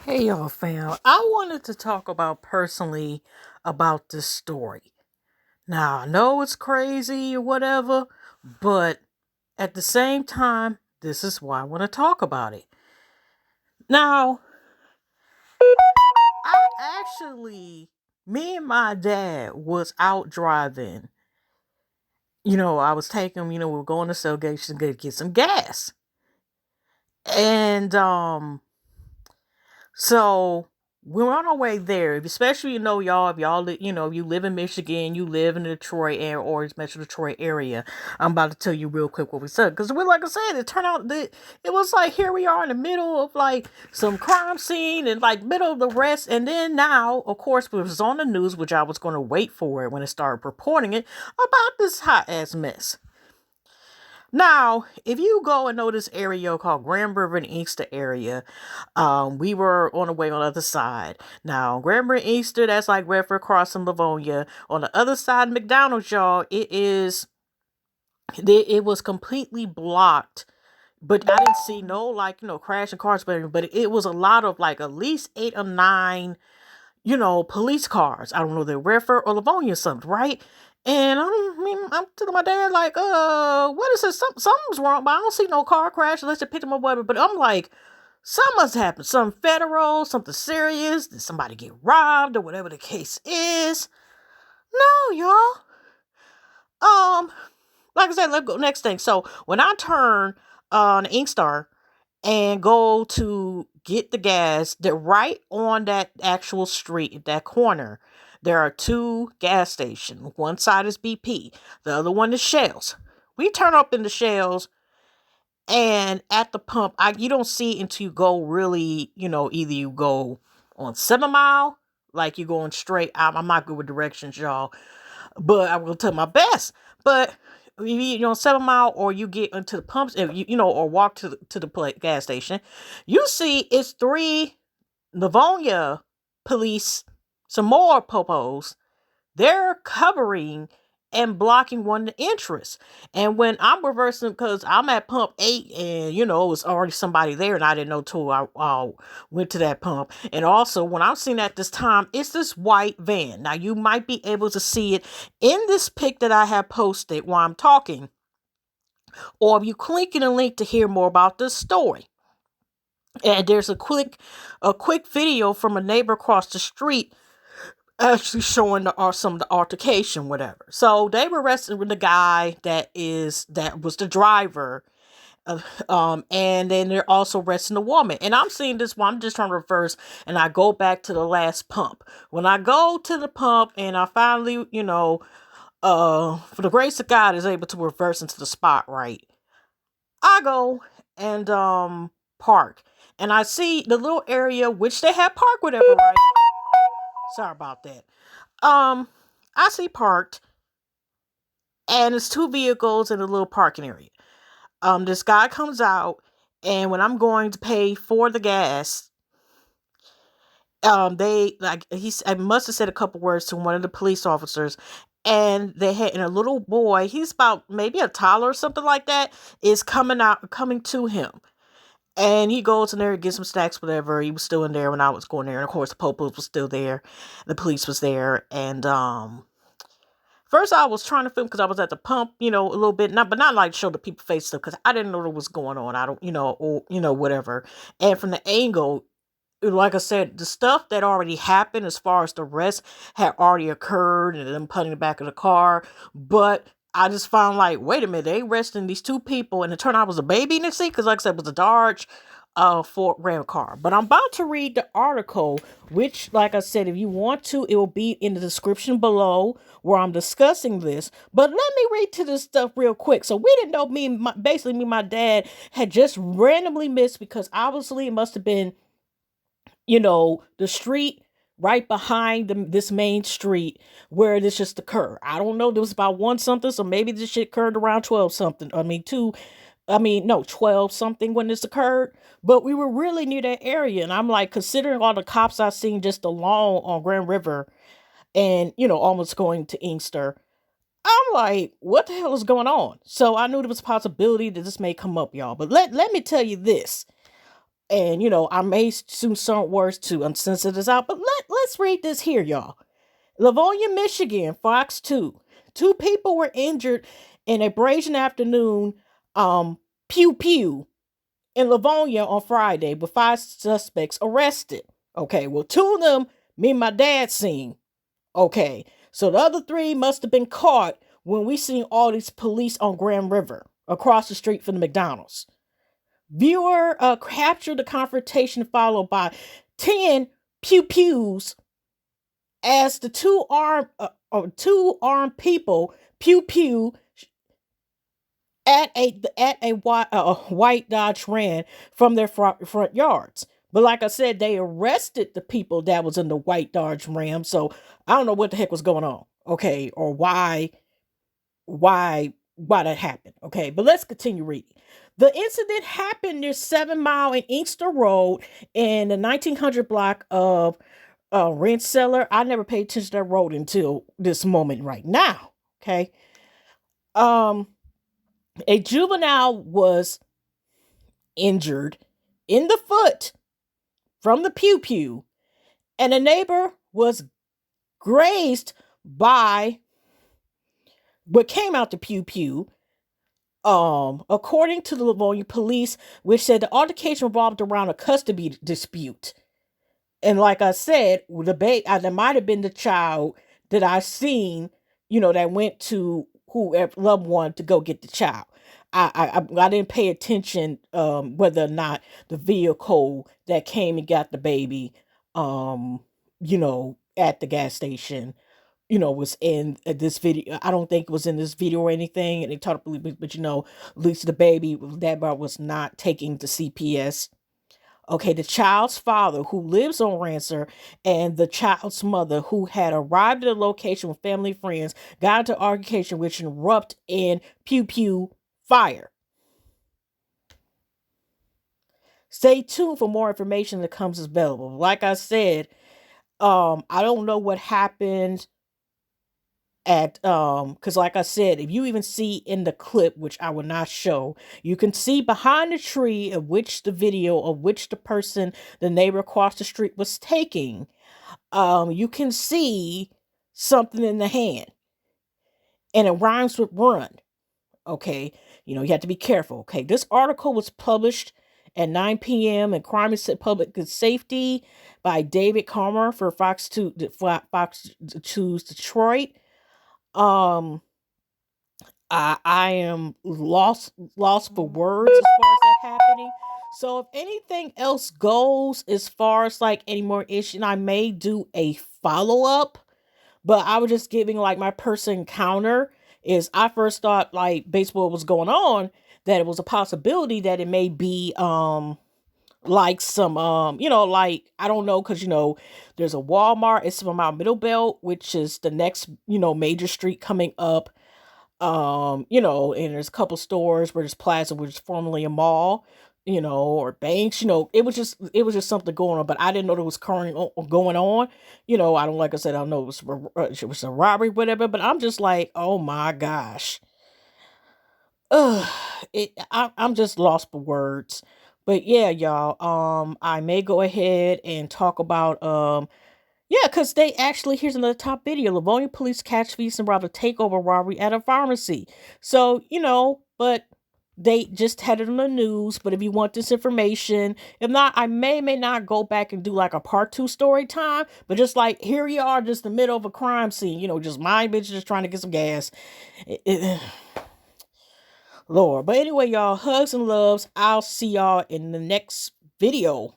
Hey y'all fam, I wanted to talk about personally about this story. Now I know it's crazy or whatever, but at the same time, this is why I want to talk about it. Now, I actually, me and my dad was out driving. I was taking him, we were going to Cellgation to get some gas. And So we're on our way there, especially y'all. If y'all, if you live in Michigan, you live in the Detroit area or Metro Detroit area. I'm about to tell you real quick what we said because we, like I said, it turned out that it was like here we are in the middle of like some crime scene and like middle of the rest, and then now, of course, it was on the news, which I was going to wait for it when it started reporting it about this hot ass mess. Now, if you go and know this area called Grand River and Inkster area, we were on the way on the other side. Now, Grand River and Inkster, that's like Redford crossing Livonia. On the other side of McDonald's, y'all, it was completely blocked. But I didn't see no like crashing cars, but it was a lot of like at least 8 or 9 police cars. I don't know, they're Redford or Livonia or something, right? And I'm telling my dad, like, what is this? Something's wrong, but I don't see no car crash unless they picked him up, whatever. But I'm like, something must happen. Something federal, something serious. Did somebody get robbed or whatever the case is? No, y'all. Um, like I said, let's go next thing. So when I turn on Inkstar and go to get the gas, they're right on that actual street, that corner. There are two gas stations. One side is BP, the other one is Shells. We turn up in the Shells, and at the pump, you don't see until you go really, either you go on 7 Mile, like you're going straight out. I'm not good with directions, y'all, but I will tell my best. But you know 7 Mile, or you get into the pumps, and or walk to the gas station, you see it's three Livonia police, some more popos. They're covering and blocking one entrance. And when I'm reversing, because I'm at pump 8, and it was already somebody there, and I didn't know till I went to that pump. And also, when I'm seeing at this time, it's this white van. Now, you might be able to see it in this pic that I have posted while I'm talking, or if you click in a link to hear more about this story. And there's a quick video from a neighbor across the street actually showing some of the altercation, whatever. So they were arresting the guy that was the driver, and then they're also arresting the woman. And I'm seeing this one. I'm just trying to reverse, and I go back to the last pump. When I go to the pump, and I finally, for the grace of God, is able to reverse into the spot right. I go and park, and I see the little area which they had parked, whatever, right? Sorry about that. Um, I see parked, and it's two vehicles in a little parking area. This guy comes out, and when I'm going to pay for the gas, they like I must have said a couple words to one of the police officers, and and a little boy, he's about maybe a toddler or something like that, is coming to him. And he goes in there and gets some snacks, whatever. He was still in there when I was going there. And of course, the popos was still there. The police was there. And first, I was trying to film because I was at the pump, a little bit, but not like show the people face stuff because I didn't know what was going on. I don't, or whatever. And from the angle, like I said, the stuff that already happened as far as the rest had already occurred, and them putting the back of the car. But I just found like, wait a minute, they arresting these two people, and it turned out it was a baby in the seat because, like I said, it was a Dodge Ford Ram car. But I'm about to read the article, which, like I said, if you want to, it will be in the description below where I'm discussing this. But let me read to this stuff real quick. So we didn't know basically me and my dad had just randomly missed because obviously it must have been, the street right behind this main street where this just occurred. I don't know. There was about one something, so maybe this shit occurred around 12 something. No, 12 something when this occurred. But we were really near that area. And I'm like, considering all the cops I seen just along on Grand River and, almost going to Inkster, I'm like, what the hell is going on? So I knew there was a possibility that this may come up, y'all. But let me tell you this. And I may assume some words to uncensor this out, but let's read this here, y'all. Livonia, Michigan, Fox 2. Two people were injured in a brazen afternoon pew pew in Livonia on Friday, with five suspects arrested. Okay, well, two of them, me and my dad seen. Okay, so the other three must have been caught when we seen all these police on Grand River across the street from the McDonald's. Viewer captured the confrontation followed by 10 pew pews as the two armed people pew pew at a white Dodge Ram from their front yards. But like I said, they arrested the people that was in the white Dodge Ram. So I don't know what the heck was going on. Okay, or why that happened. Okay, but let's continue reading. The incident happened near 7 Mile and Inkster Road in the 1900 block of Rensselaer. I never paid attention to that road until this moment right now. Okay. A juvenile was injured in the foot from the pew pew, and a neighbor was grazed by what came out the pew pew. According to the Livonia police, which said the altercation revolved around a custody dispute. And like I said, there might have been the child that I seen, that went to whoever loved one to go get the child. I didn't pay attention whether or not the vehicle that came and got the baby, at the gas station, was in this video. I don't think it was in this video or anything. And they totally, but at least the baby that was not taking the CPS. Okay, the child's father, who lives on Rancer, and the child's mother, who had arrived at the location with family and friends, got into altercation which erupted in pew pew fire. Stay tuned for more information that comes available. Like I said, I don't know what happened at because like I said, if you even see in the clip, which I will not show, you can see behind the tree of which the video of which the neighbor across the street was taking, you can see something in the hand, and it rhymes with run. Okay, you have to be careful. Okay, this article was published at 9 p.m. in Crime and Public Safety by David Comer for Fox 2's Detroit. I am lost for words as far as that happening. So if anything else goes as far as like any more issue, I may do a follow-up. But I was just giving like my person counter is I first thought like baseball was going on, that it was a possibility that it may be like some like I don't know, because there's a Walmart. It's from our Middle Belt, which is the next major street coming up. And there's a couple stores where there's Plaza, which is formerly a mall, or banks, it was just something going on, but I didn't know there was currently going on. I don't, like I said, I don't know it was a robbery, whatever, but I'm just like, oh my gosh. I'm just lost for words. But yeah, y'all, I may go ahead and talk about, yeah, because they actually, here's another top video. Livonia police catch thieves and rob a takeover robbery at a pharmacy. So, but they just had it on the news. But if you want this information, if not, I may not go back and do like a part 2 story time. But just like, here you are, just in the middle of a crime scene, just my bitch just trying to get some gas. Lord. But anyway, y'all, hugs and loves. I'll see y'all in the next video.